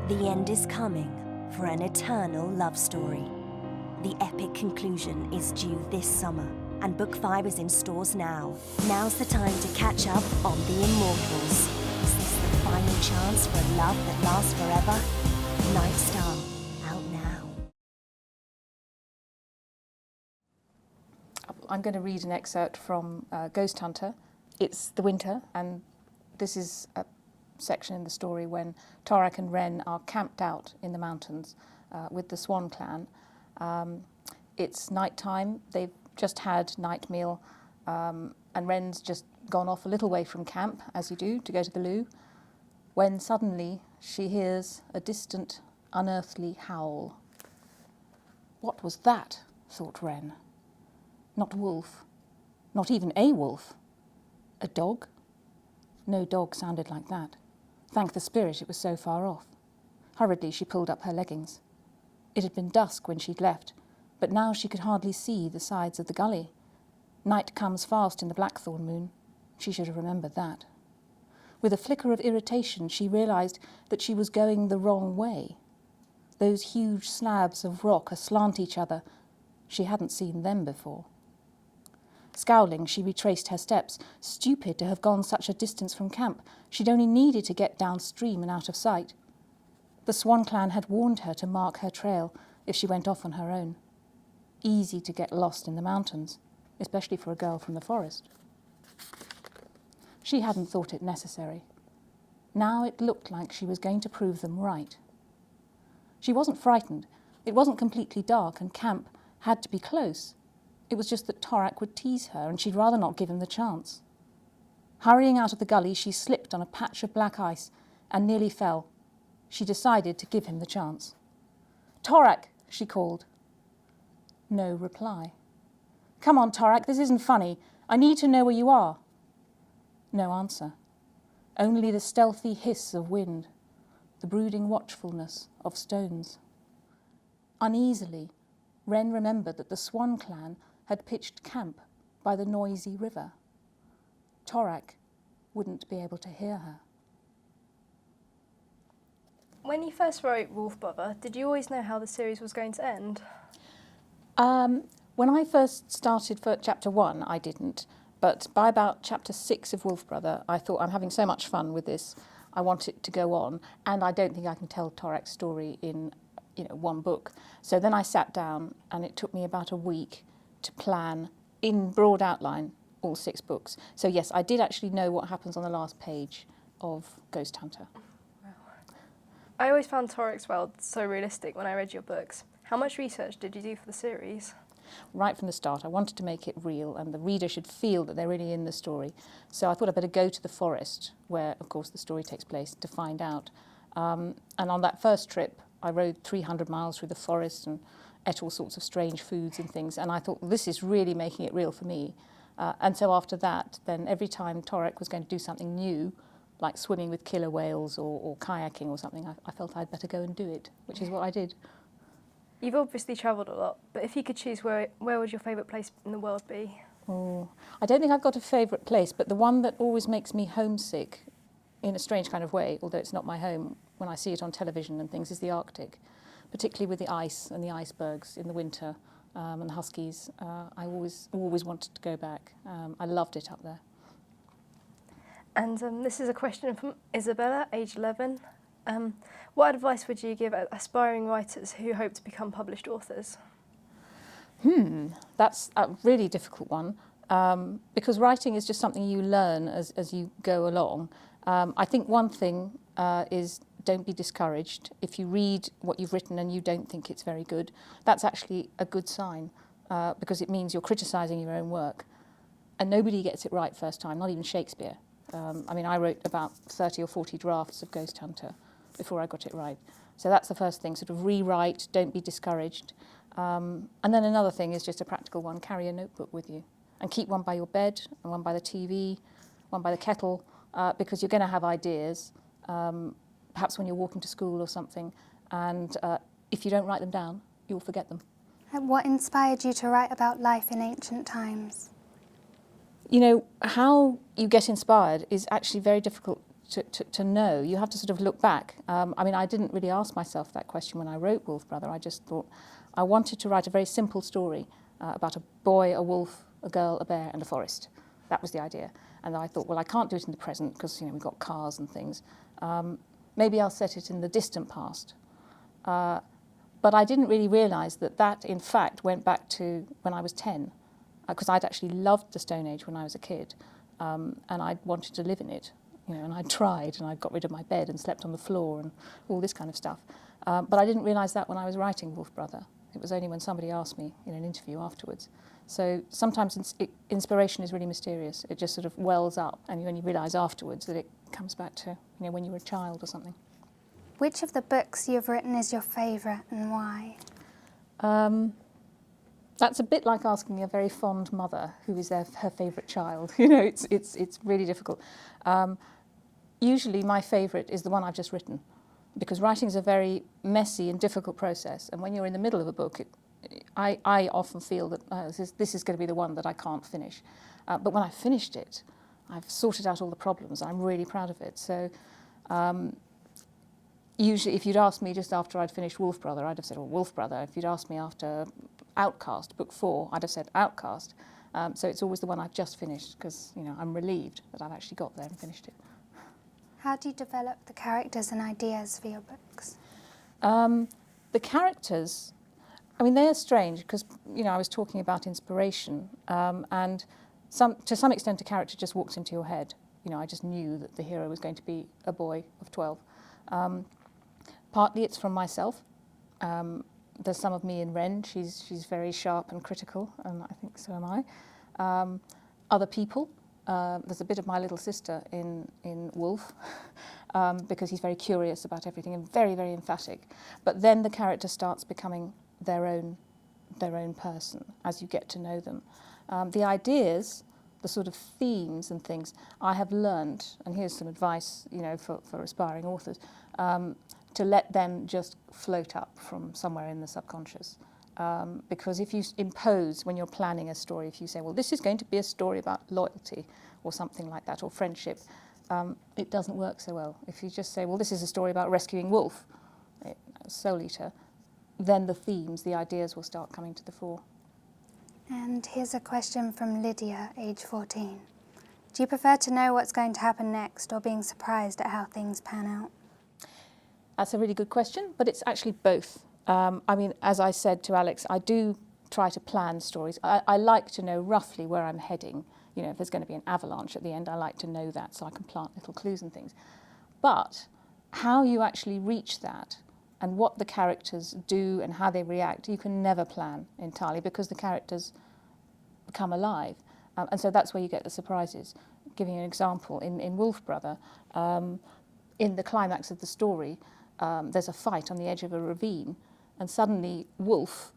The end is coming for an eternal love story. The epic conclusion is due this summer, and Book 5 is in stores now. Now's the time to catch up on The Immortals. Is this the final chance for a love that lasts forever? Night Star, out now. I'm going to read an excerpt from Ghost Hunter. It's the winter, and this is a section in the story when Torak and Ren are camped out in the mountains with the Swan clan. It's night time. They've just had night meal, and Ren's just gone off a little way from camp, as you do, to go to the loo, when suddenly she hears a distant, unearthly howl. What was that? Thought Ren. Not a wolf. Not even a wolf. A dog? No dog sounded like that. Thank the spirit it was so far off. Hurriedly she pulled up her leggings. It had been dusk when she'd left, but now she could hardly see the sides of the gully. Night comes fast in the blackthorn moon. She should have remembered that. With a flicker of irritation, she realised that she was going the wrong way. Those huge slabs of rock aslant each other. She hadn't seen them before. Scowling, she retraced her steps, stupid to have gone such a distance from camp. She'd only needed to get downstream and out of sight. The Swan clan had warned her to mark her trail if she went off on her own. Easy to get lost in the mountains, especially for a girl from the forest. She hadn't thought it necessary. Now it looked like she was going to prove them right. She wasn't frightened. It wasn't completely dark, and camp had to be close. It was just that Torak would tease her, and she'd rather not give him the chance. Hurrying out of the gully, she slipped on a patch of black ice and nearly fell. She decided to give him the chance. "Torak," she called. No reply. "Come on, Torak, this isn't funny. I need to know where you are." No answer. Only the stealthy hiss of wind, the brooding watchfulness of stones. Uneasily, Ren remembered that the Swan clan had pitched camp by the noisy river. Torak wouldn't be able to hear her. When you first wrote Wolf Brother, did you always know how the series was going to end? When I first started for chapter 1, I didn't. But by about chapter 6 of Wolf Brother, I thought, I'm having so much fun with this, I want it to go on. And I don't think I can tell Torak's story in one book. So then I sat down, and it took me about a week to plan, in broad outline, all 6 books. So yes, I did actually know what happens on the last page of Ghost Hunter. Wow. I always found Torak's world so realistic when I read your books. How much research did you do for the series? Right from the start, I wanted to make it real, and the reader should feel that they're really in the story. So I thought I'd better go to the forest, where, of course, the story takes place, to find out. And on that first trip, I rode 300 miles through the forest and ate all sorts of strange foods and things, and I thought, well, this is really making it real for me. And so after that, then every time Torak was going to do something new, like swimming with killer whales or kayaking or something, I felt I'd better go and do it, which is what I did. You've obviously travelled a lot, but if you could choose, where would your favourite place in the world be? Oh, I don't think I've got a favourite place, but the one that always makes me homesick, in a strange kind of way, although it's not my home, when I see it on television and things, is the Arctic, particularly with the ice and the icebergs in the winter and the huskies. I always wanted to go back. I loved it up there. And this is a question from Isabella, age 11. What advice would you give aspiring writers who hope to become published authors? That's a really difficult one, because writing is just something you learn as you go along. I think one thing is, don't be discouraged. If you read what you've written and you don't think it's very good, that's actually a good sign, because it means you're criticising your own work. And nobody gets it right first time, not even Shakespeare. I wrote about 30 or 40 drafts of Ghost Hunter before I got it right. So that's the first thing, sort of rewrite, don't be discouraged. And then another thing is just a practical one, carry a notebook with you. And keep one by your bed, and one by the TV, one by the kettle, because you're going to have ideas, perhaps when you're walking to school or something. And if you don't write them down, you'll forget them. And what inspired you to write about life in ancient times? You know, how you get inspired is actually very difficult to know. You have to sort of look back. I mean, I didn't really ask myself that question when I wrote Wolf Brother. I just thought I wanted to write a very simple story about a boy, a wolf, a girl, a bear, and a forest. That was the idea. And I thought, well, I can't do it in the present because, you know, we've got cars and things. Maybe I'll set it in the distant past. But I didn't really realise that in fact, went back to when I was 10, because I'd actually loved the Stone Age when I was a kid, and I wanted to live in it, you know, and I tried, and I got rid of my bed and slept on the floor and all this kind of stuff. But I didn't realise that when I was writing Wolf Brother. It was only when somebody asked me in an interview afterwards. So sometimes inspiration is really mysterious. It just sort of wells up, and you only realise afterwards that it comes back to, you know, when you were a child or something. Which of the books you've written is your favourite and why? That's a bit like asking a very fond mother who is her favourite child. You know, it's really difficult. Usually my favourite is the one I've just written, because writing is a very messy and difficult process. And when you're in the middle of a book, I often feel that this is going to be the one that I can't finish. But when I've finished it, I've sorted out all the problems. I'm really proud of it. So usually if you'd asked me just after I'd finished Wolf Brother, I'd have said, well, Wolf Brother. If you'd asked me after Outcast, book 4, I'd have said Outcast. So it's always the one I've just finished, because, you know, I'm relieved that I've actually got there and finished it. How do you develop the characters and ideas for your books? The characters, I mean, they're strange because, you know, I was talking about inspiration, and to some extent a character just walks into your head. You know, I just knew that the hero was going to be a boy of 12. Partly it's from myself. There's some of me in Ren. She's very sharp and critical, and I think so am I. Other people. There's a bit of my little sister in Wolf, because he's very curious about everything and very, very emphatic. But then the character starts becoming their own person as you get to know them. The ideas, the sort of themes and things I have learned, and here's some advice, you know, for aspiring authors, to let them just float up from somewhere in the subconscious. Because if you impose, when you're planning a story, if you say, well, this is going to be a story about loyalty or something like that, or friendship, it doesn't work so well. If you just say, well, this is a story about rescuing Wolf, Soul Eater, then the themes, the ideas will start coming to the fore. And here's a question from Lydia, age 14. Do you prefer to know what's going to happen next, or being surprised at how things pan out? That's a really good question, but it's actually both. I mean, as I said to Alex, I do try to plan stories. I like to know roughly where I'm heading. You know, if there's going to be an avalanche at the end, I like to know that so I can plant little clues and things. But how you actually reach that and what the characters do and how they react, you can never plan entirely, because the characters become alive. And so that's where you get the surprises. Giving you an example, in Wolf Brother, in the climax of the story, there's a fight on the edge of a ravine, and suddenly Wolf,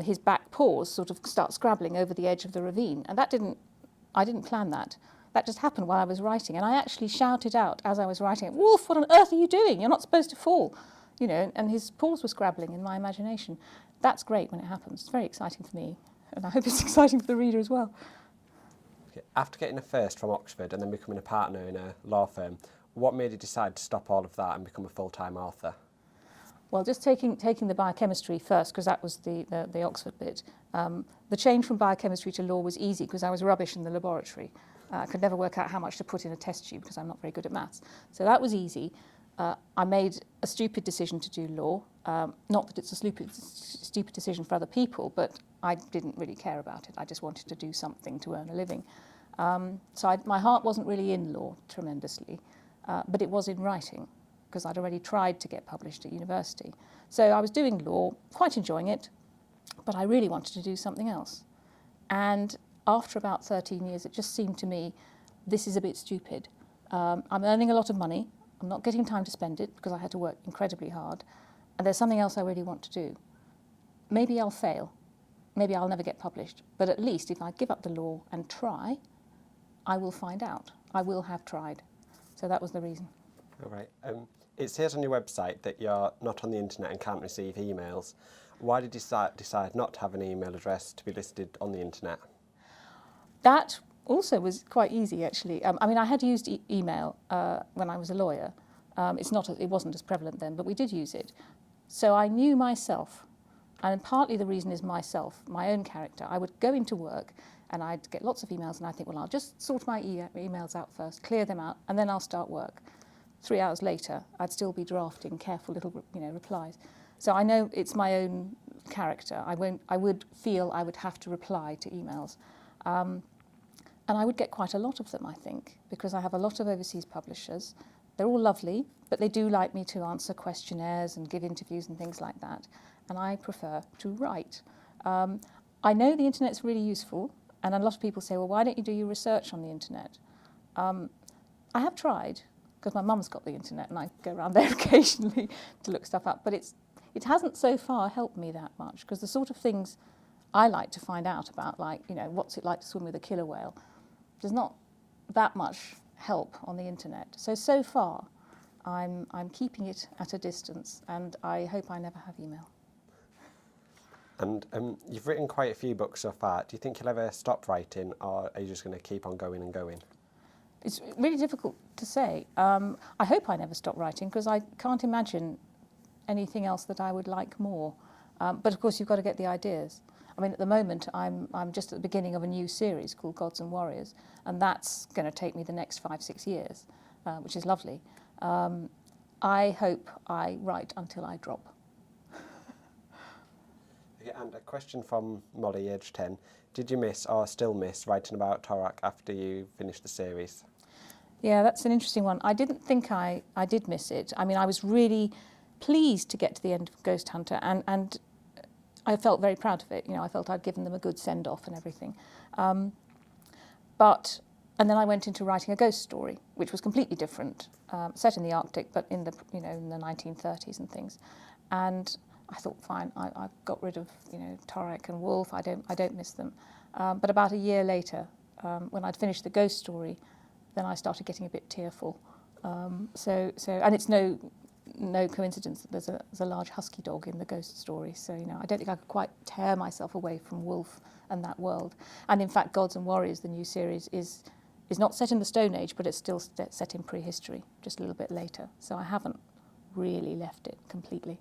his back paws sort of start scrabbling over the edge of the ravine. And I didn't plan that. That just happened while I was writing. And I actually shouted out as I was writing it, Wolf, what on earth are you doing? You're not supposed to fall. You know, and his paws were scrabbling in my imagination. That's great when it happens. It's very exciting for me. And I hope it's exciting for the reader as well. Okay. After getting a first from Oxford and then becoming a partner in a law firm, what made you decide to stop all of that and become a full-time author? Well, just taking the biochemistry first, because that was the Oxford bit. The change from biochemistry to law was easy because I was rubbish in the laboratory. I could never work out how much to put in a test tube because I'm not very good at maths. So that was easy. I made a stupid decision to do law. Not that it's a stupid decision for other people, but I didn't really care about it. I just wanted to do something to earn a living. So my heart wasn't really in law tremendously, but it was in writing, because I'd already tried to get published at university. So I was doing law, quite enjoying it, but I really wanted to do something else. And after about 13 years, it just seemed to me, this is a bit stupid. I'm earning a lot of money. I'm not getting time to spend it because I had to work incredibly hard. And there's something else I really want to do. Maybe I'll fail. Maybe I'll never get published. But at least if I give up the law and try, I will find out. I will have tried. So that was the reason. All right. It says on your website that you're not on the internet and can't receive emails. Why did you decide not to have an email address to be listed on the internet? That also was quite easy, actually. I mean, I had used email when I was a lawyer. It wasn't as prevalent then, but we did use it. So I knew myself, and partly the reason is myself, my own character. I would go into work and I'd get lots of emails, and I think, well, I'll just sort my emails out first, clear them out, and then I'll start work. 3 hours later, I'd still be drafting careful little, replies. So I know it's my own character. I would feel I would have to reply to emails. And I would get quite a lot of them, I think, because I have a lot of overseas publishers. They're all lovely, but they do like me to answer questionnaires and give interviews and things like that. And I prefer to write. I know the internet's really useful, and a lot of people say, well, why don't you do your research on the internet? I have tried, because my mum's got the internet, and I go around there occasionally to look stuff up. But it hasn't so far helped me that much, because the sort of things I like to find out about, like, what's it like to swim with a killer whale, there's not that much help on the internet. So far, I'm keeping it at a distance, and I hope I never have email. And you've written quite a few books so far. Do you think you'll ever stop writing, or are you just going to keep on going and going? It's really difficult to say. I hope I never stop writing, because I can't imagine anything else that I would like more. But of course, you've got to get the ideas. I mean, at the moment, I'm just at the beginning of a new series called Gods and Warriors, and that's going to take me the next 5-6 years, which is lovely. I hope I write until I drop. And a question from Molly, age 10. Did you miss, or still miss, writing about Torak after you finished the series? Yeah, that's an interesting one. I didn't think I did miss it. I mean, I was really pleased to get to the end of Ghost Hunter, and I felt very proud of it. I felt I'd given them a good send-off and everything. And then I went into writing a ghost story, which was completely different, set in the Arctic, but in the in the 1930s and things. And I thought, fine, I got rid of Torak and Wolf. I don't miss them. But about a year later, when I'd finished the ghost story, then I started getting a bit tearful. And it's no coincidence that there's a large husky dog in the ghost story. So I don't think I could quite tear myself away from Wolf and that world. And in fact, Gods and Warriors, the new series, is not set in the Stone Age, but it's still set in prehistory, just a little bit later. So I haven't really left it completely.